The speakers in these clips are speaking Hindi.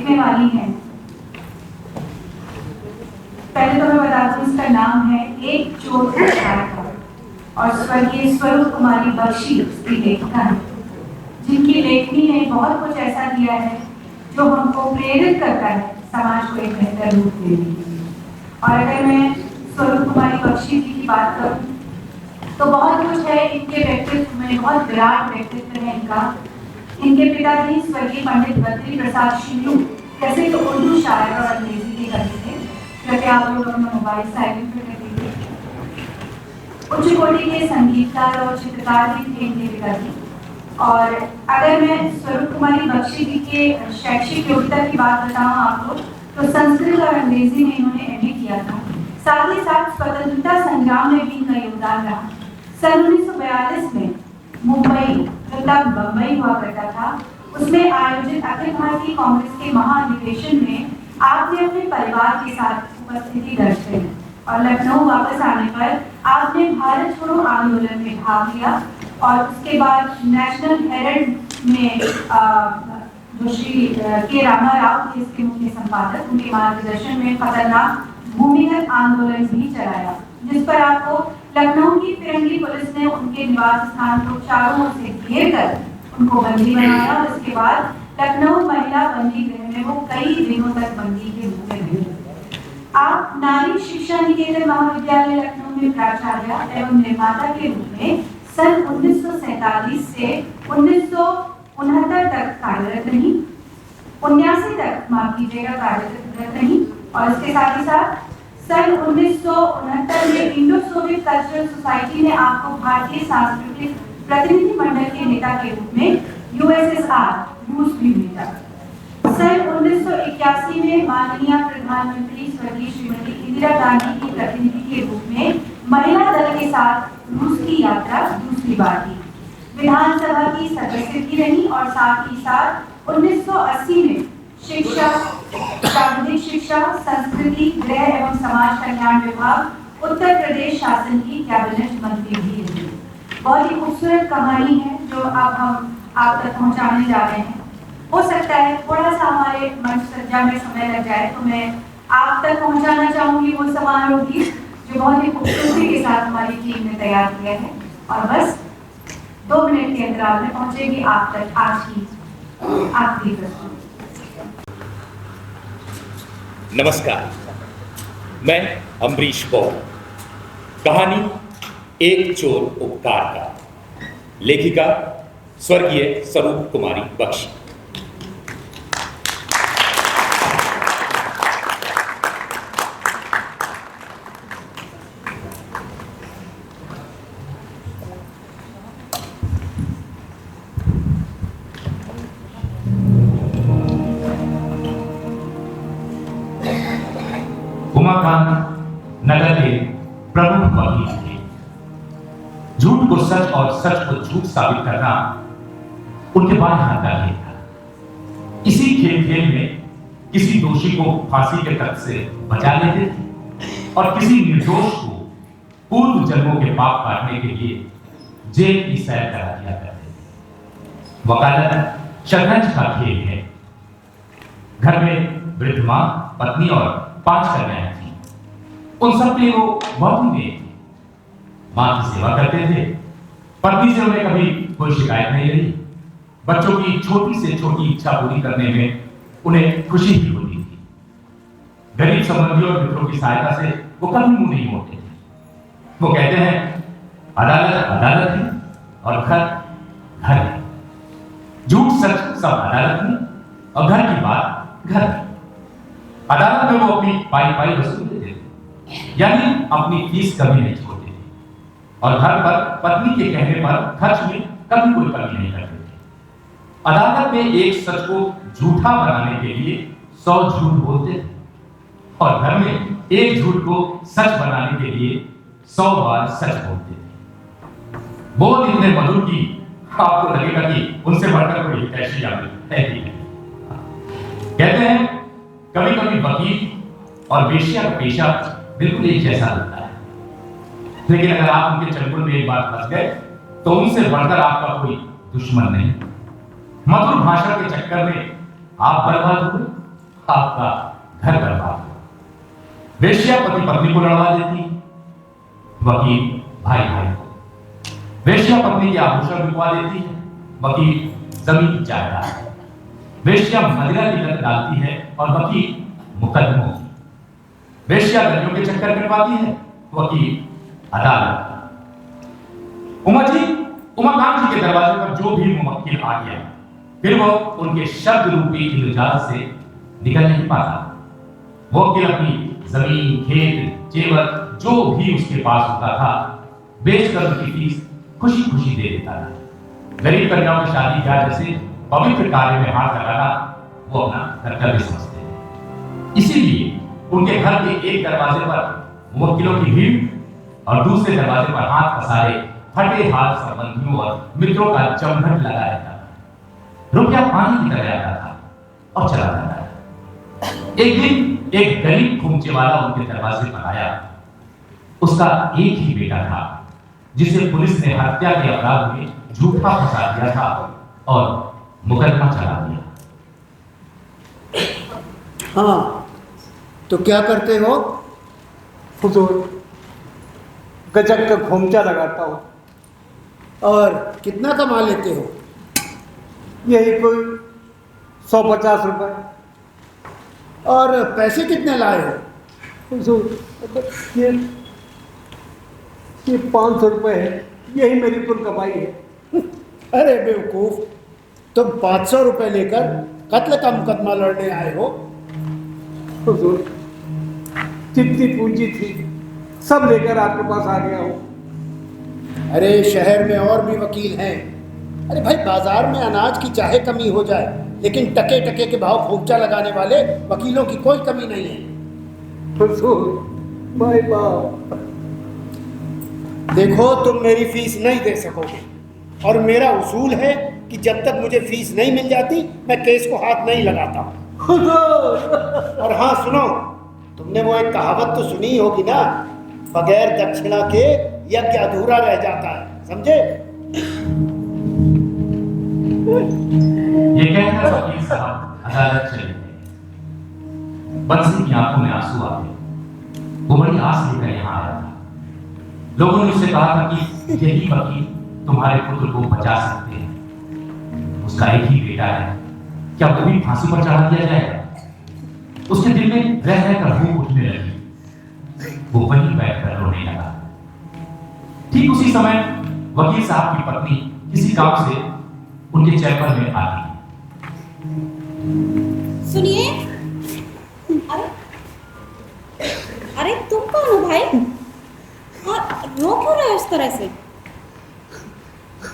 देखने वाली हैं। पहले तो मैं बता दूं, इसका नाम है एक चोर का, और स्वर्गीय स्वरूप कुमारी बख्शी इसकी लेखिका है, जिनकी लेखनी ने बहुत कुछ ऐसा दिया है जो हमको प्रेरित करता है समाज को एक बेहतर रूप देने के लिए। और अगर मैं स्वरूप कुमारी बख्शी जी की बात करूं तो बहुत कुछ है इनके व्यक्तित्व में, बहुत विराट व्यक्तित्व है इनका। इनके पिताजी स्वर्गीय पंडित बद्री प्रसाद शिल्लू जैसे तो उर्दू शायर और अंग्रेजी के कवि थे। कृपया आप लोग अपना मोबाइल साइलेंट पर कर दीजिए। उच्च कोटि के संगीतकार और चित्रकार भी थे इनके पिताजी। और अगर मैं स्वरूप कुमारी बख्शी जी के शैक्षिक योग्यता की बात बताऊं आपको, तो संस्कृत और अंग्रेजी में इन्होंने एमए किया था। साथ ही साथ स्वतंत्रता संग्राम में भी इनका योगदान रहा। सन 1942 में मुंबई, जो तब बम्बई हुआ करता था, उसमें आयोजित अखिल भारतीय कांग्रेस के महाधिवेशन में आपने अपने परिवार के साथ उपस्थिति दर्ज करी और लखनऊ वापस आने पर आपने भारत छोड़ो आंदोलन में भाग लिया। और उसके बाद नेशनल हेराल्ड में जो श्री के रामाराव थे इसके मुख्य संपादक, उनके मार्गदर्शन में खतरनाक भूमिगत आंदोलन भी चलाया, जिस पर आपको लखनऊ की फिरंगी पुलिस ने उनके निवास स्थान को चारों ओर से घेर कर उनको बंदी बनाया। और उसके बाद लखनऊ महिला बंदी गृह में वो कई दिनों तक बंदी के रूप में रहे। आप नारी शिक्षा निकेतन महाविद्यालय लखनऊ में प्राचार्य एवं निर्माता के रूप में सन 1947 से 1969 तक कार्यरत रही, 79 तक माफ कीजिएगा कार्यरत रही। और इसके साथ ही साथ सन 1969 में इंडो सोवियत कल्चरल सोसाइटी ने आपको भारतीय सांस्कृतिक प्रतिनिधि मंडल के नेता के रूप में यूएसएसआर रूस भी भेजा। सन 1981 में माननीय प्रधानमंत्री स्वर्गीय श्रीमती इंदिरा गांधी की प्रतिनिधि के रूप में महिला दल के साथ रूस की यात्रा दूसरी बार की। विधानसभा की सदस्य भी रही और साथ ही साथ 1980 में शिक्षा, प्राविधिक शिक्षा, संस्कृति, गृह एवं समाज कल्याण विभाग, उत्तर प्रदेश शासन की कैबिनेट मंत्री भी रही। बहुत ही खूबसूरत कहानी है जो अब हम आप तक पहुंचाने जा रहे हैं। हो सकता है थोड़ा सा हमारे मंच सज्जा में समय लग जाए, तो मैं आप तक पहुंचाना चाहूंगी वो समारोह भी जो बहुत ही खूबसूरती के साथ हमारी टीम ने तैयार किया है। और बस 2 मिनट के अंतराल में पहुंचेगी आप तक आज की आखिरी प्रस्तुति। नमस्कार, मैं अम्बरीश पॉल। कहानी एक चोर उपकार का, लेखिका स्वर्गीय स्वरूप कुमारी बख्शी। उमाकांत नगर के प्रमुख वकील थे। झूठ को सच और सच को झूठ साबित करना उनके बाएं हाथ का खेल था। इसी खेल में किसी दोषी को फांसी के तख्त से बचा लेते थे और किसी निर्दोष को पूर्व जन्मों के पाप काटने के लिए जेल की सैर करा दिया करते थे। वकालत शतरंज का खेल है। घर में वृद्ध मां, पत्नी और 5 कन्याएं थी। उन सब के वो बहुत ही नेक थे। मां की सेवा करते थे। पत्नी से उन्हें कभी कोई शिकायत नहीं रही। बच्चों की छोटी से छोटी इच्छा पूरी करने में उन्हें खुशी भी होती थी। गरीब संबंधियों और मित्रों की सहायता से वो कभी मुंह नहीं मोड़ते थे। वो कहते हैं, अदालत अदालत है और घर घर है। झूठ सच सब अदालत में और घर की बात घर में। अदालत में वो अपनी पाई वसूलते थे, यानी अपनी फीस कभी नहीं छोड़ते थे। और घर पर पत्नी के कहने पर खर्च में कभी कोई कमी नहीं करते थे। अदालत में एक सच को झूठा बनाने के लिए 100 झूठ बोलते थे और घर में एक झूठ को सच बनाने के लिए 100 बार सच बोलते थे। बोल इतने मधुर की आपको लगेगा कि उनसे बढ़कर कोई कैसी आदत है ही नहीं। कहते हैं कभी कभी वकील और वेश्या का पेशा बिल्कुल एक जैसा लगता है, लेकिन अगर आप उनके चंगुल में एक बार फंस गए तो उनसे बढ़कर आपका कोई दुश्मन नहीं। मधुर भाषा के चक्कर में आप बर्बाद हुए आपका घर बर्बाद हुआ। वेश्या पति पत्नी को लड़वा देती है, वकील भाई भाई को। वेश्या पत्नी के आभूषण बिकवा देती है, वकील जमीन जायदाद। वेश्या मदिरा की लत डालती है और वकील मुकदमों की। वेश्या गलियों के चक्कर कटवाती है, वकील अदालत। उमाकांत जी के दरवाजे पर जो भी मुवक्किल आ गया, फिर वो उनके शब्द रूपी इंद्रजाल से निकल नहीं पाता। वो वकील अपनी जमीन, खेत, जेवर जो भी उसके पास होता था बेचकर उनकी फीस खुशी खुशी दे देता था। गरीब कन्याओं की शादी ब्याह जैसे पवित्र कार्य में हाथ लगाना वो अपना कर्तव्य समझते हैं। इसीलिए उनके घर के एक दरवाजे पर मुवक्किलों की भीड़ और दूसरे दरवाजे पर हाथ पसारे फटे हाथ संबंधियों और मित्रों का जमघट लगा रहता था। रुपया पानी की तरह आता था और चला जाता था। एक दिन एक गरीब खोमचे वाला उनके दरवाजे पर आया। उसका एक ही बेटा था जिसे पुलिस ने हत्या के अपराध में झूठा फंसा दिया था और मुकदमा चला दिया। हाँ, तो क्या करते हो? हुजूर, गजब का खोमचा लगाता हूँ। और कितना कमा लेते हो? यही कोई 150 रुपए। और पैसे कितने लाए हो? हुजूर, ये 500 रुपए है, यही मेरी कुल कमाई है। अरे बेवकूफ, तुम 500 रुपए लेकर कत्ल का मुकदमा लड़ने आए हो? हुजूर, जितनी पूंजी थी सब लेकर आपके पास आ गया हूँ। अरे शहर में और भी वकील हैं। अरे भाई, बाजार में अनाज की चाहे कमी हो जाए, लेकिन टके टके के भाव खोमचा लगाने वाले वकीलों की कोई कमी नहीं है। हुजूर, भाई बाप, देखो, तुम मेरी फीस नहीं दे सकोगे और मेरा उसूल है कि जब तक मुझे फीस नहीं मिल जाती मैं केस को हाथ नहीं लगाता। और हाँ सुनो, तुमने वो एक कहावत तो सुनी होगी ना, बगैर दक्षिणा के यज्ञ अधूरा रह जाता है, समझे? ये कहकर वकील साहब अदालत चले गए। बंसी की आंखों में आंसू आ गए। वो बड़ी आस लेकर यहाँ आया था। लोगों ने उससे कहा था कि यही वकील तुम्हारे पुत्र को बचा सकते हैं। उसका एक ही बेटा है, क्या वो भी फांसी पर चढ़ा दिया जाएगा? उसके दिल में रह रहकर भूख उठने लगी। वो वहीं बैठकर रोने लगा। ठीक उसी समय वकील साहब की पत्नी किसी काम से उनके चैम्बर में आती। सुनिए, अरे अरे तुम कौन हो भाई? और रो क्यों रहे हो इस तरह से?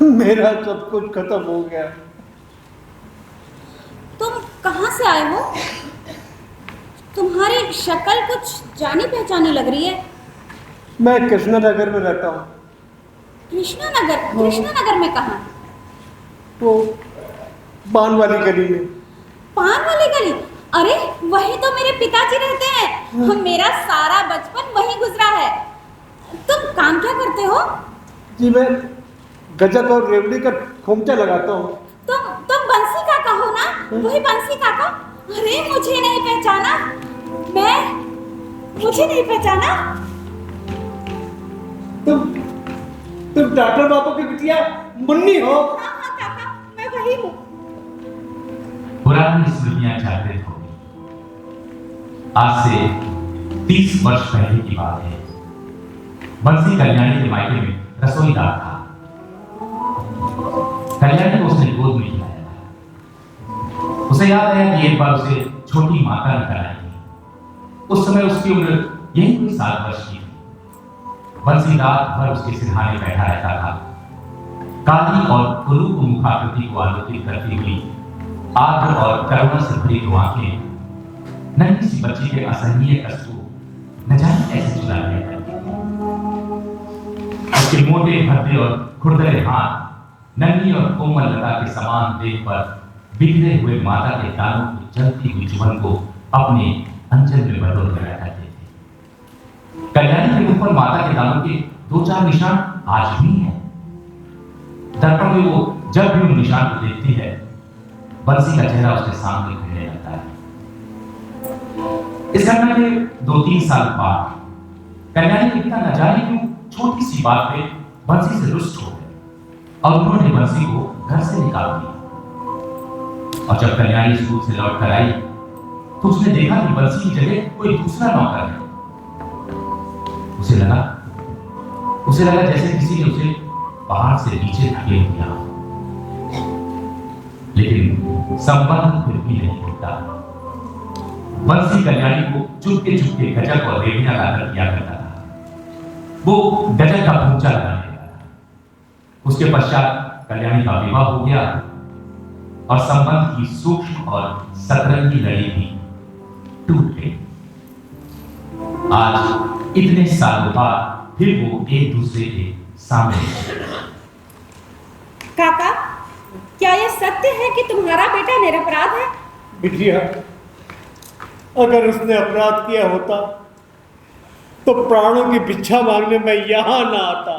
मेरा सब कुछ खत्म हो गया। तुम कहाँ से आए हो? तुम्हारी शक्ल कुछ जानी पहचानी लग रही है। मैं कृष्णनगर में रहता हूँ। कृष्णनगर में कहाँ? वो पान वाली गली में। पान वाली गली? अरे वही तो मेरे पिताजी रहते हैं। मेरा सारा बचपन वहीं गुजरा है। तुम काम क्या करते हो? जी, मैं गजक और रेवड़ी का खोमचा लगाता हूँ। तुम बंसी काका हो ना? वही बंसी काका? अरे मुझे नहीं पहचाना? मुझे नहीं पहचाना? तुम डॉक्टर बाबू की बिटिया मुन्नी हो? हाँ हाँ काका, मैं वही हूँ। पुरानी स्मृतियां जागृत हो गई। आज से 30 वर्ष पहले की बात है। बंसी कल्याणी के मायके में रसोईदार था। कल्याणी को उसने गोद में खिलाया था। उसे याद आया कि एक बार उसे छोटी माता निकल आई थी। उस समय उसकी उम्र यही कोई 7 वर्ष की थी। बंसी रात भर उसके सिरहाने बैठा रहता था। काली और कुरूप मुखाकृति को आलोकित करती हुई आर्द्र और करुणा से भरी दो आंखें नन्ही सी बच्ची के असहनीय कष्ट को न जाने कैसे चुरा लिया करती थी। उसके मोटे भद्दे और खुरदरे हाथ नन्ही और कोमल लता के समान देह पर बिखरे हुए माता के दानों की जलती हुई जुबान को अपने अंचल में बटोर कर रखा थे। कल्याणी के मुख पर माता के दानों के 2-4 निशान आज भी हैं। दर्पण में वो जब भी उन निशान को देखती है, बंसी का चेहरा उसके सामने घूमने लगता है। इस घटना के 2-3 साल बाद कल्याणी इतना न जाने क्यों छोटी सी बात पे बंसी से रुष्ट हो गए और उन्होंने बंसी को घर से निकाल दिया। और जब कल्याणी स्कूल से लौट कर आई तो उसने देखा कि बंसी की जगह कोई दूसरा नौकर है। उसे लगा जैसे किसी ने उसे पहाड़ से नीचे धकेल दिया। लेकिन संबंध फिर भी नहीं टूटा। बंसी कल्याणी को चुपके चुपके गजक और रेवड़ियां लाकर किया करता था। वो गजक का पूंचा लगाने लगा। उसके पश्चात कल्याणी का विवाह हो गया और संबंध की सूक्ष्म और सतरंगी लड़ी भी टूट गई। आज इतने सालों बाद फिर वो एक दूसरे के सामने। काका, क्या यह सत्य है कि तुम्हारा बेटा निरपराध है? बिटिया, अगर उसने अपराध किया होता तो प्राणों की भिक्षा मांगने में यहां ना आता।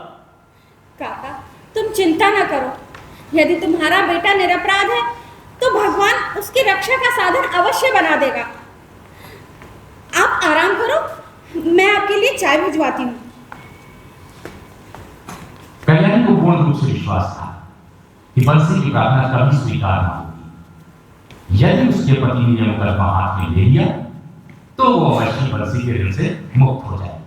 काका, तुम चिंता न करो। यदि तुम्हारा बेटा निरपराध है तो भगवान उसकी रक्षा का साधन अवश्य बना देगा। आप आराम करो, मैं आपके लिए चाय भिजवाती हूँ। कल्याणी को पूर्ण रूप से विश्वास था कि बंसी की प्रार्थना कभी स्वीकार न होगी। यदि उसके पति ने मुकदमा हाथ में ले लिया तो वो अवश्य बंसी के ऋण से मुक्त हो जाएगी।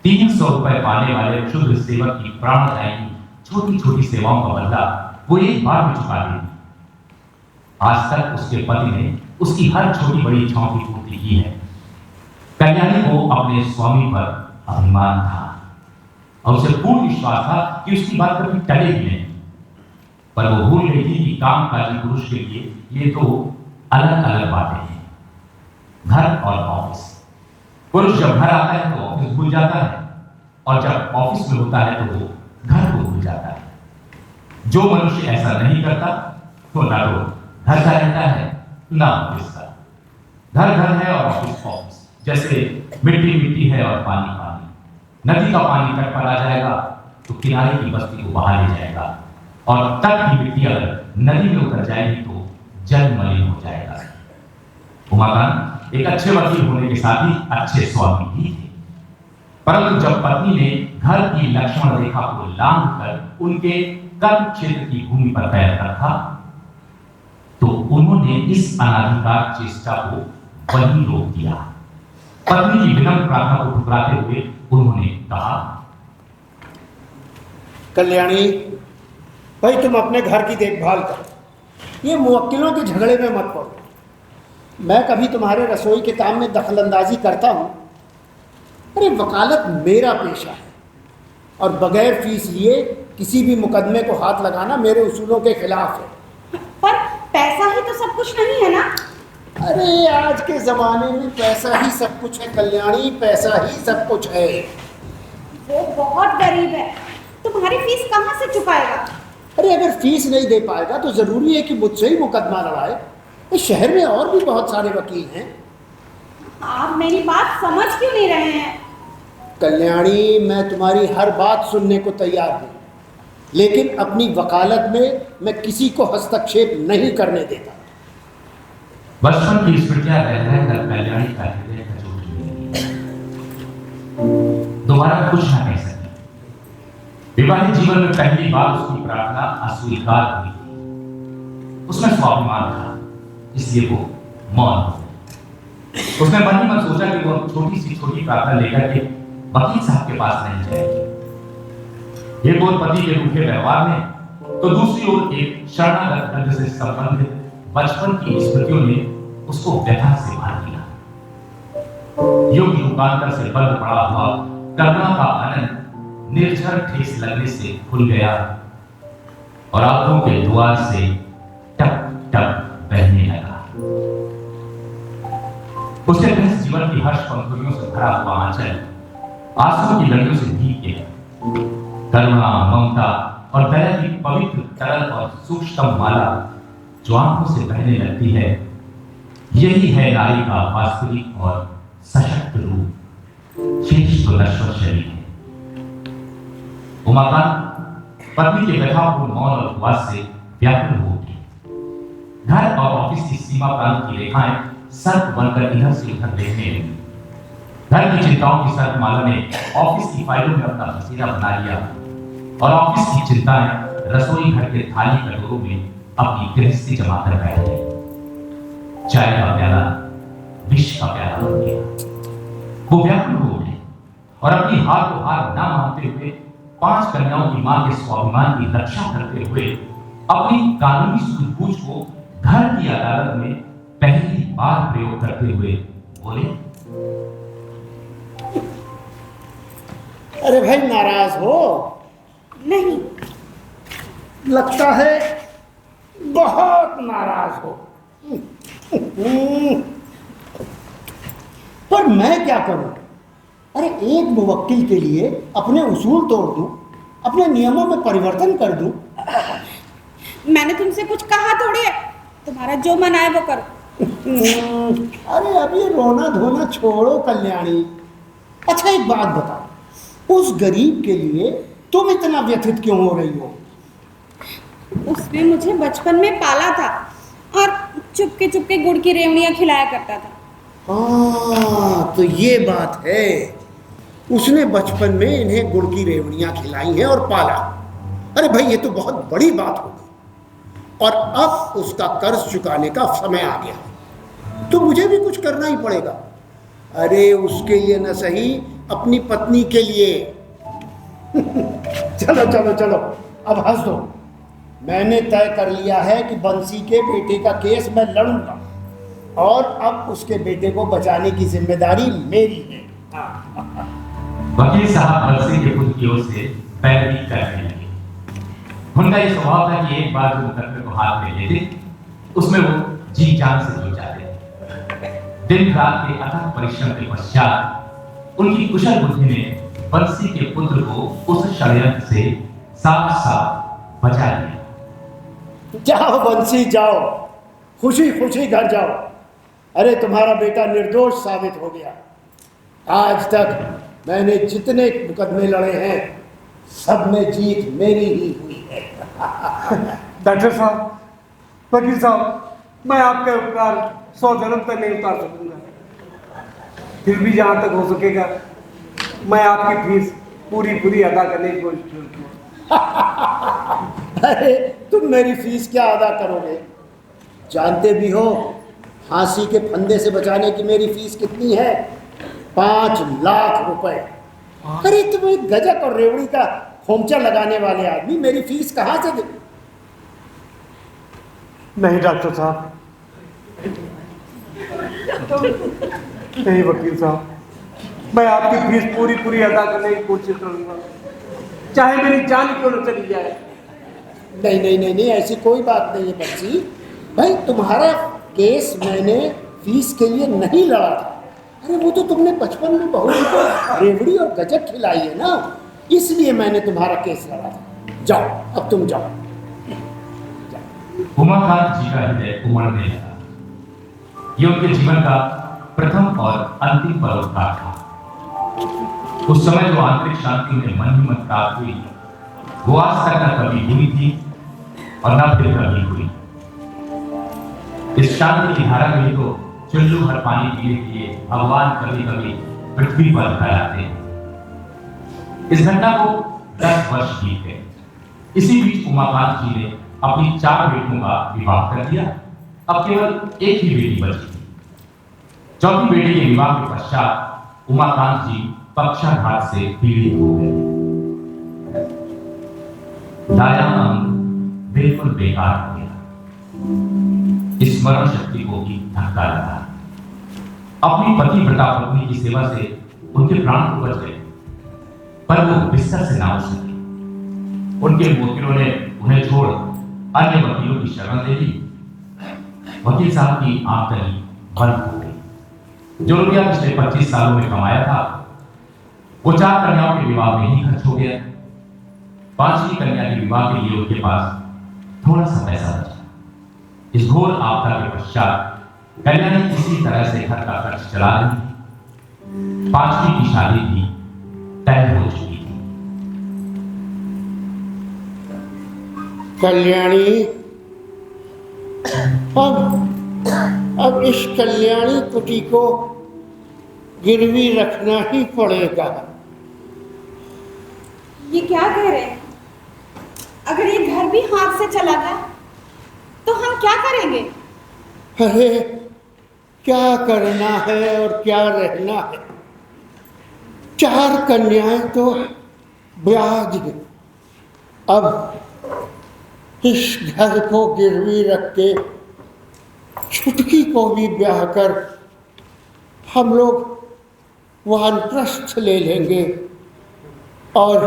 300 रुपए पाने वाले क्षुद्र सेवक की प्राणदायी छोटी छोटी सेवाओं का बदला वो एक बार में चुका देगी। आज तक उसके पति ने उसकी हर छोटी बड़ी इच्छाओं की पूर्ति की है। कल्याणी को अपने स्वामी पर अभिमान था और उसे पूर्ण विश्वास था कि उसकी बात कभी टलेगी नहीं। पर वो भूल गई थी कि कामकाजी पुरुष के लिए ये दो अलग अलग बातें हैं, घर और ऑफिस। पुरुष जब घर आता है तो ऑफिस भूल जाता है और जब ऑफिस में होता है तो वो घर को भूल जाता है। जो मनुष्य ऐसा नहीं करता तो ना तो घर का रहता है ना ऑफिस का। घर घर है और ऑफिस ऑफिस। जैसे मिट्टी मिट्टी है और पानी पानी। नदी का पानी तट पर आ जाएगा तो किनारे की बस्ती को बहा ले जाएगा और तट की मिट्टी अगर नदी में उतर जाएगी तो जल मलिन हो जाएगा। उमाकांत एक अच्छे वकील होने के साथ ही अच्छे स्वामी भी थे, परंतु जब पत्नी ने घर की लक्ष्मण रेखा को लांघ कर उनके कर्म क्षेत्र की भूमि पर पैर रखा तो उन्होंने इस अनाधिकार चेष्टा को वहीं रोक दिया। पत्नी की विनम्र प्रार्थना को ठुकराते हुए उन्होंने कहा, कल्याणी भाई, तुम अपने घर की देखभाल करो, ये मुवक्किलों के झगड़े में मत पड़ो। मैं कभी तुम्हारे रसोई के काम में दखलंदाजी करता हूँ? अरे वकालत मेरा पेशा है और बगैर फीस लिए किसी भी मुकदमे को हाथ लगाना मेरे उसूलों के खिलाफ है। पर पैसा ही तो सब कुछ नहीं है ना? अरे आज के ज़माने में पैसा ही सब कुछ है कल्याणी, पैसा ही सब कुछ है। वो बहुत गरीब है, तुम्हारी फीस कहाँ से चुकाएगा? अरे अगर फीस नहीं दे पाएगा तो ज़रूरी है कि मुझसे ही मुकदमा लड़ाए? इस शहर में और भी बहुत सारे वकील हैं। आप मेरी बात समझ क्यों नहीं रहे हैं? कल्याणी, मैं तुम्हारी हर बात सुनने को तैयार हूँ, लेकिन अपनी वकालत में मैं किसी को हस्तक्षेप नहीं करने देता। बचपन की स्मृतियां रह रहकर कल्याणी का हृदय कचोट गई। दोबारा कुछ ना कह सकी। विवाहित जीवन में पहली बार उसकी प्रार्थना अस्वीकार हुई थी। उसमें स्वाभिमान था, इसलिए वो मौन हो गई। उसने मन ही मन सोचा कि वो छोटी सी छोटी प्रार्थना लेकर के वकील साहब के पास नहीं जाएगी। एक ओर पति के रूखे व्यवहार में तो दूसरी ओर एक शरणागत धर्म से संबंधित बचपन की स्मृतियों ने उसको व्यथा से भर दिया। युग युगांतर से बंद पड़ा हुआ करुणा का आनंद निर्झर ठेस लगने से खुल गया और आंखों के द्वार से टप टप बहने लगा। उसके गृहस्थ जीवन की हर्ष पंखुड़ियों से भरा हुआ आंचल आंसुओं की लड़ियों से भीग गया। करुणा, ममता और दया की पवित्र, तरल और सूक्ष्म माला जो आंखों से बहने लगती है, यही है नारी का वास्तविक और सशक्त रूप। शेष तो नश्वर शरीर है। उमाकांत पत्नी के व्यथापूर्ण मौन और उपवास से व्याकुल हो उठी। घर और ऑफिस की सीमा प्रांत की रेखाएं सर्प बनकर इधर से उधर देखने लगी। घर की चिंताओं की सर्पमाला ने ऑफिस की फाइलों में अपना बसेरा बना लिया और ऑफिस की चिंताएं रसोई घर के थाली कटोरों में अपनी गृहस्थी जमा कर बैठ गई। चाय का प्याला विष का प्याला बन गया। वो व्याकुल हो उठी और अपनी हार को हार न मानते हुए 5 कन्याओं की मां के स्वाभिमान की रक्षा करते हुए अपनी कानूनी सूझबूझ को घर की अदालत में पहली बार प्रयोग करते हुए बोले, अरे भाई नाराज हो? नहीं। लगता है बहुत नाराज हो। पर मैं क्या करूं? अरे एक मुवक्किल के लिए अपने उसूल तोड़ दूं, अपने नियमों में परिवर्तन कर दूं? मैंने तुमसे कुछ कहा थोड़ी है, तुम्हारा जो मन आए वो करो। अरे अभी रोना धोना छोड़ो कल्याणी। अच्छा एक बात बताओ, उस गरीब के लिए तुम इतना व्यथित क्यों हो रही हो? उसने मुझे बचपन में पाला था और चुपके चुपके गुड़ की रेवड़ियां खिलाया करता था। तो ये बात है, उसने बचपन में इन्हें गुड़ की रेवड़ियां खिलाई हैं और पाला। अरे भाई ये तो बहुत बड़ी बात होगी और अब उसका कर्ज चुकाने का समय आ गया, तो मुझे भी कुछ करना ही पड़ेगा। अरे उसके लिए न सही, अपनी पत्नी के लिए। चलो चलो चलो अब हंस दो। मैंने तय कर लिया है कि बंसी के बेटे का केस मैं लड़ूंगा और अब उसके बेटे को बचाने की जिम्मेदारी मेरी है। वकील साहब बंसी के पुत्र की ओर से पैरवी करने लगे। उनका ये स्वभाव था कि एक बार जो मुकदमे को हाथ में लेते उसमें वो जी जान से जुट जाते। दिन रात के अथक परिश्रम के पश्चात उनकी कुशल बुद्धि ने बंसी के पुत्र को उस षड्यंत्र से साफ साफ बचा लिया। जाओ बंसी जाओ, खुशी खुशी घर जाओ। अरे तुम्हारा बेटा निर्दोष साबित हो गया। आज तक मैंने जितने मुकदमे लड़े हैं सब में जीत मेरी ही हुई है। डॉक्टर साहब, वकील साहब, मैं आपके उपकार 100 जन्म तक नहीं उतार सकूंगा, फिर भी जहां तक हो सकेगा मैं आपकी फीस पूरी पूरी अदा करने की कोशिश करूंगा। अरे तुम मेरी फीस क्या अदा करोगे? जानते भी हो फांसी के फंदे से बचाने की मेरी फीस कितनी है? 5 लाख रुपए। अरे तुम एक गजक और रेवड़ी का खोमचा लगाने वाले आदमी मेरी फीस कहां से दे? नहीं डॉक्टर साहब, नहीं वकील साहब, मैं आपकी फीस पूरी पूरी अदा करने की कोशिश करूंगा, चाहे मेरी जान क्यों न चली जाए। नहीं नहीं नहीं नहीं, ऐसी कोई बात नहीं है बच्ची। भाई तुम्हारा केस मैंने फीस के लिए नहीं लड़ा था। अरे वो तो तुमने बचपन में बहुत को रेवड़ी और गजक खिलाई है ना, इसलिए मैंने तुम्हारा केस लड़ा था। जाओ अब तुम जाओ। उमाकांत जी का हृदय उमड़ने लगा। ये उनके जीवन का प्रथम और अंतिम परोपकार था। उस समय जो आंतरिक शांति में मन ही मन प्राप्त हुई वो आज तक न कभी हुई थी और न फिर कभी हुई। इस शांति की धारा में तो चुल्लू भर पानी पीने के लिए भगवान कभी कभी पृथ्वी पर उतर आते हैं। इस घटना को 10 वर्ष बीत गए। इसी बीच उमाकांत जी ने अपनी 4 बेटों का विवाह कर दिया। अब केवल एक ही बेटी बची थी। चौथी बेटी के विवाह के पश्चात उमाकांत जी पक्षाघात से पीड़ित हो गए। दायां अंग बिल्कुल बेकार हो गया। स्मरण शक्ति को भी धक्का लगा। अपनी पतिव्रता पत्नी की सेवा से उनके प्राण तो बच गए, पर वो बिस्तर से ना उठ सके। उनके वकीलों ने उन्हें छोड़ अन्य वकीलों की शरण ले ली। वकील साहब की आमदनी बंद हो गई। जो रुपया पिछले 25 सालों में कमाया था वो 4 कन्याओं के विवाह में ही खर्च हो गया। 5वीं कन्या के विवाह के लिए उनके पास थोड़ा सा पैसा बचा। इस घोर आपदा के पश्चात कल्याणी किसी तरह से घर का खर्च चला रही थी। 5वीं की शादी भी तय हो चुकी थी। कल्याणी अब इस कल्याणी कुटी को गिरवी रखना ही पड़ेगा। ये क्या कह रहे हैं? अगर ये घर भी हाथ से चला गया तो हम क्या करेंगे? अरे क्या करना है और क्या रहना है, 4 कन्याएं तो ब्याज है। अब इस घर को गिरवी रख के छुटकी को भी ब्याह कर हम लोग वानप्रस्थ ले लेंगे और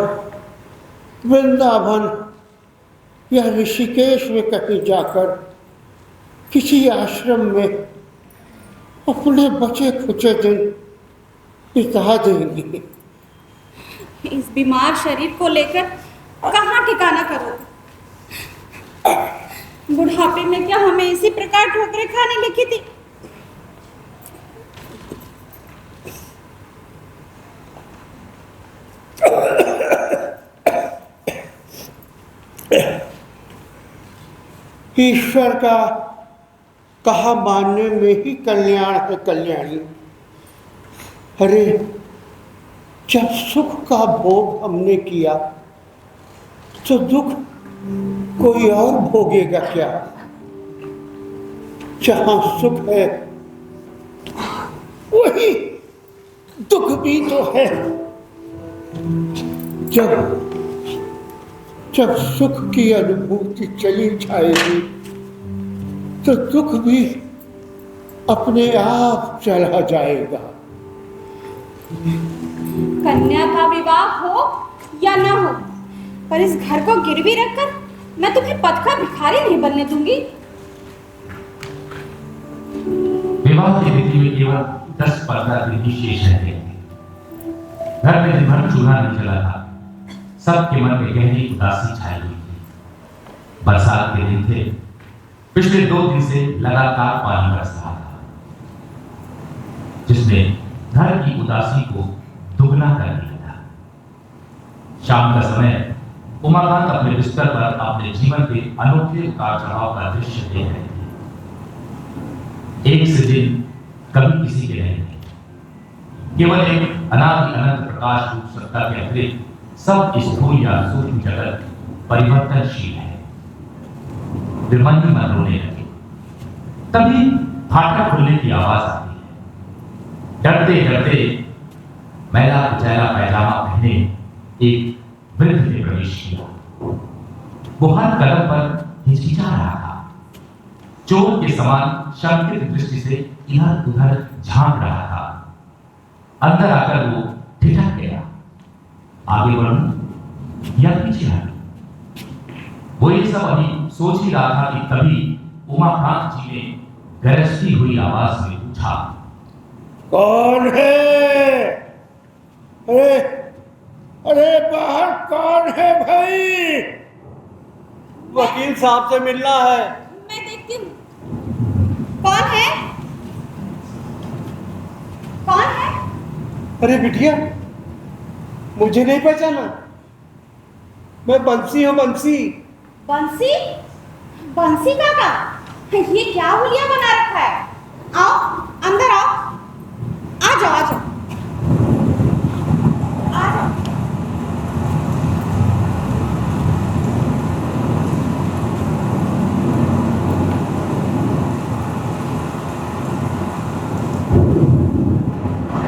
वृंदावन या ऋषिकेश में कहीं जाकर किसी आश्रम में अपने बचे खुचे दिन बिता देंगे। इस बीमार शरीर को लेकर कहाँ ठिकाना करो? बुढ़ापे में क्या हमें इसी प्रकार ठोकरें खाने लिखी थी? ईश्वर का कहा मानने में ही कल्याण है कल्याणी। अरे जब सुख का भोग हमने किया तो दुख कोई और भोगेगा क्या? जहां सुख है वही दुख भी तो है। जब सुख की अनुभूति चली जाएगी तो दुख भी अपने आप चला जाएगा। कन्या का विवाह हो या न हो, पर इस घर को गिरवी रखकर मैं तुम्हें पद का भिखारी नहीं बनने दूंगी। विवाह की तिथि में केवल 10-15 दिन ही शेष रह गए थे। घर में दिन भर चूल्हा नहीं जला था। सबके मन में गहरी उदासी छाई हुई थी। बरसात के दिन थे। पिछले 2 दिन से लगातार पानी बरस रहा था, जिसने घर की उदासी को दुगना कर दिया था। शाम का समय उमाकांत अपने बिस्तर पर अपने जीवन के अनोखे उतार चढ़ाव का दृश्य देख रहे थे। एक से दिन कभी किसी के नहीं थे। केवल एक अनादि अनंत प्रकाश रूप सत्ता के अतिरिक्त सब स्थूल या सूक्ष्म जगत परिवर्तनशील है। वे मन ही मन रोने लगे। तभी फाटक खुलने की आवाज आती है। डरते डरते मैला कुचैला पैजामा पहने एक वृद्ध ने प्रवेश किया। वो हर कदम पर हिचकिचा रहा था। चोर के समान शंकित दृष्टि से इधर उधर झांक रहा था। अंदर आकर वो ठिठक गया। आगे बढ़ूं या पीछे हटूं? वो ये सब अभी सोच ही रहा था कि तभी उमाकांत जी ने गरजती हुई आवाज में पूछा, कौन है? अरे अरे बाहर कौन है भाई? वकील साहब से मिलना है। मैं देखती हूँ। कौन है? कौन है? अरे बिटिया, मुझे नहीं पहचाना? मैं बंसी हूँ, बंसी। बंसी? बंसी काका, ये क्या हुलिया बना रखा है? आओ अंदर आओ। आ जाओ आ जाओ आ जाओ।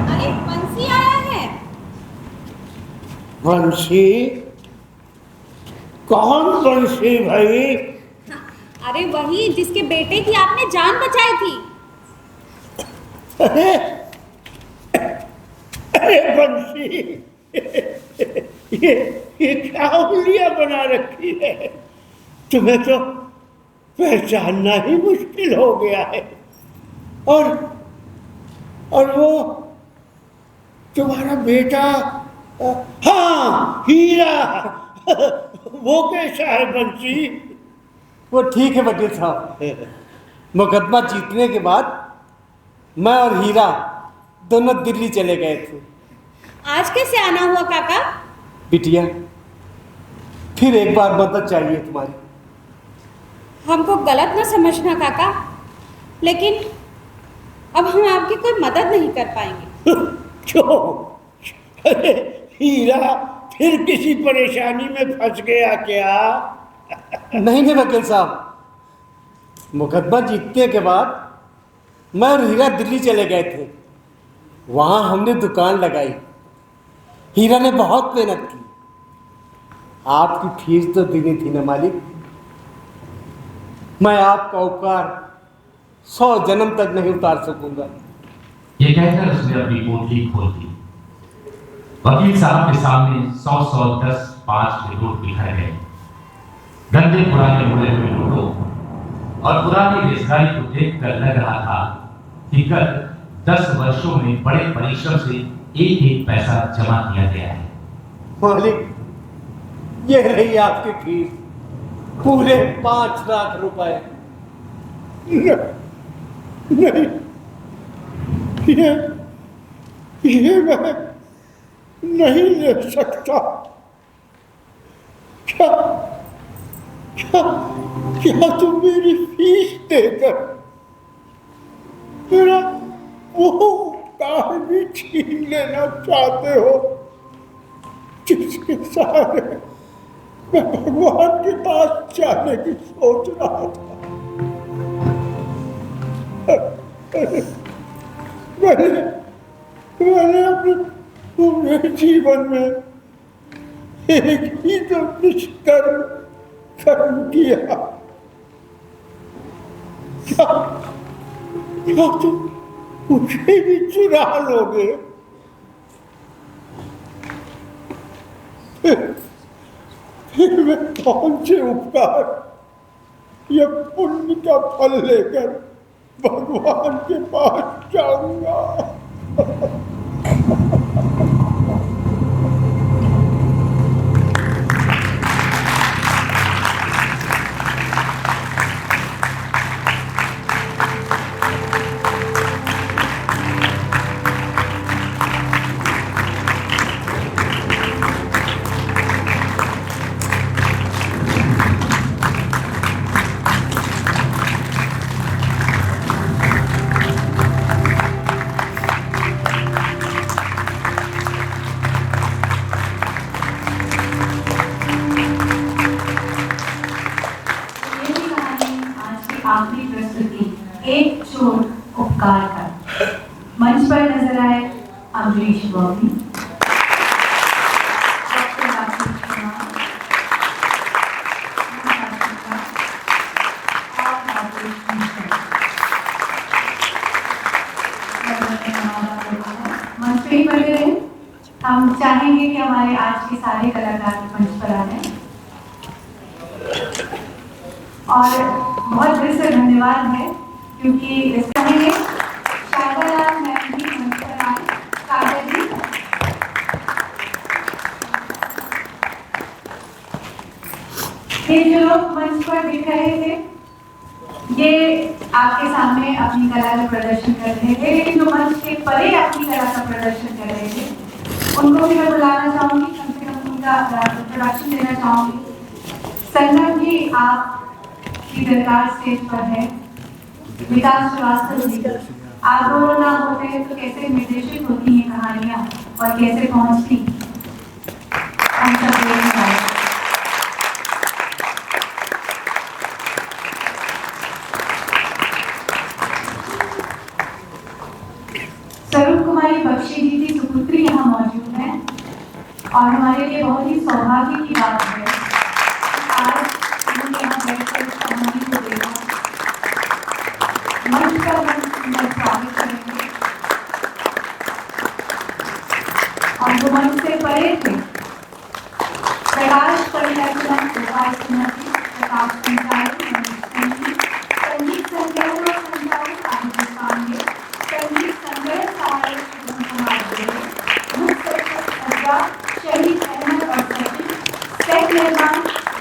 अरे बंसी आया है। बंसी? कौन बंसी भाई? अरे वही जिसके बेटे की आपने जान बचाई थी। अरे अरे बंसी, ये क्या उंगलियां बना रखी है? तुम्हें तो पहचानना ही मुश्किल हो गया है। और वो तुम्हारा बेटा, हाँ हीरा, वो कैसा है बंसी? वो ठीक है वकील साहब। मुकदमा जीतने के बाद मैं और हीरा दोनों दिल्ली चले गए थे। आज कैसे आना हुआ काका? बिटिया, फिर एक बार मदद चाहिए तुम्हारी। हमको गलत न समझना काका, लेकिन अब हम आपकी कोई मदद नहीं कर पाएंगे। क्यों? अरे हीरा फिर किसी परेशानी में फंस गया क्या? नहीं नहीं वकील साहब, मुकदमा जीतने के बाद मैं और हीरा दिल्ली चले गए थे। वहाँ हमने दुकान लगाई। हीरा ने बहुत मेहनत की। आपकी फीस तो देनी थी ना मालिक। मैं आपका उपकार 100 जन्म तक नहीं उतार सकूंगा। ये कहकर उसने अपनी पोटली खोल दी। वकील साहब के सामने 100, 10, 5 के नोट बिखर गए। गंदे पुराने मुड़े हुए नोटों और पुरानी रेजगारी को देखकर लग रहा था कि गत 10 वर्षों में बड़े परिश्रम से एक एक पैसा जमा किया गया है। मालिक, ये रही आपकी फीस, पूरे 5 लाख रुपए। नहीं, ये मैं नहीं ले सकता। क्या क्या क्या तुम मेरी फीस देकर मेरा वो उपकार भी छीन लेना चाहते हो जिसके सहारे मैं भगवान के पास जाने की सोच रहा था? मैंने अपने पूरे जीवन में एक ही तो निष्कर्म कर्म किया। क्या तुम मुझे भी चुरा लोगे? फिर मैं कौन से उपकार या पुण्य का फल लेकर भगवान के पास जाऊंगा? आखिरी प्रस्तुति एक चोर उपकार का। मंच पर नजर आए अमरीश बॉबी, मंच पे ही बने रहे। हम चाहेंगे कि हमारे आज के सारे कलाकार मंच पर आ जाएं और बहुत दिल से धन्यवाद है क्योंकि इस समय शारदा मैम भी मंच पर आए। शारदा जी, ये जो लोग मंच पर दिख रहे थे ये आपके सामने अपनी कला का प्रदर्शन कर रहे थे, लेकिन जो मंच के परे अपनी कला का प्रदर्शन कर रहे थे उनको भी मैं बुलाना चाहूंगी, कम से कम उनका प्रोडक्शन देना चाहूंगी। संगम जी आप की दरकार स्टेज पर है, विकास श्रीवास्तव जी, आप दोनों ना होते तो कैसे निर्देशित होती हैं कहानियां और कैसे पहुंचती हम सब देखने। स्वरूप कुमारी बख्शी जी की सुपुत्री यहाँ मौजूद है और हमारे लिए बहुत ही सौभाग्य की बात है आज उन्होंने यहाँ बैठकर इस कहानी को देखा। मंच पर हम सुंदर स्वागत करेंगे और जो मंच से परे थे प्रकाश परिवर्तन प्रकाश संचालन संगीत संग्रह और संचालन आदित्य पांडे, संगीत संग्रह सहायक शुभम कुमार देव, मुख्य सचिव शहीद अहमद और सचिव, सेट निर्माण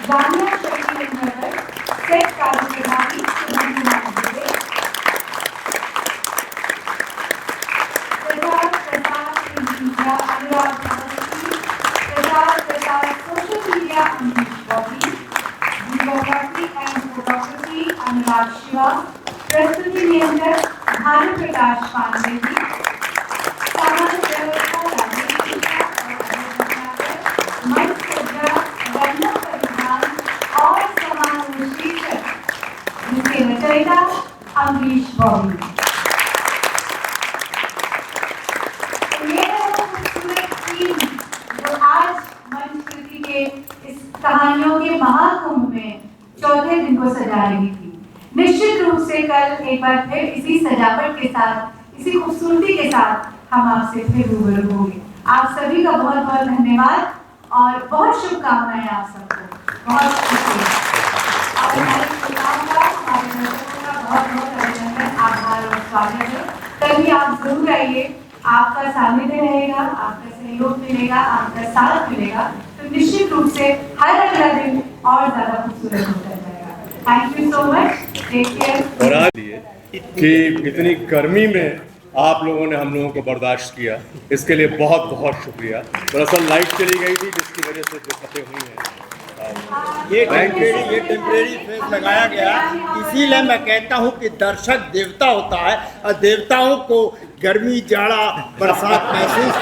जामिया शहीद नगर, सेट कार्यप्रभारी Shubham Kumar Dev, Anurag Prasad social media Amrish Bobby, videography and photography Anurag Shiva, प्रस्तुति नियंत्रक भानु प्रकाश पांडे जी, सामान्य व्यवस्था राजनीति मंच सज्जा वर्ण परिधान और समारोह शीर्षक जिसके रचयिता अमरीश बॉबी। ये है वो खूबसूरत टीम जो आज मंच कृति के इस कहानियों के महाकुंभ में चौथे दिन को सजा रही थी। निश्चित रूप से कल एक बार फिर इसी सजावट के साथ, इसी खूबसूरती के साथ हम आपसे फिर रूबरू होंगे। आप सभी का बहुत बहुत धन्यवाद और बहुत शुभकामनाएं आप सबको। बहुत शुक्रिया और हमारे प्रोग्राम का, हमारे दर्शकों का बहुत बहुत अभिनंदन, आभार और स्वागत है। कभी आप जरूर आइए, आपका सानिध्य रहेगा, आपका सहयोग मिलेगा, आपका साथ मिलेगा, तो निश्चित रूप से हर अगला दिन और ज्यादा खूबसूरत होता जाएगा। Thank you so much, take care. और आज कि इतनी गर्मी में आप लोगों ने हम लोगों को बर्दाश्त किया, इसके लिए बहुत बहुत शुक्रिया। दरअसल लाइट चली गई थी जिसकी वजह से दिक्कतें हुई हैं। ये टेम्परेरी फेस लगाया गया, इसीलिए मैं कहता हूँ कि दर्शक देवता होता है और देवताओं को गर्मी, जाड़ा, बरसात महसूस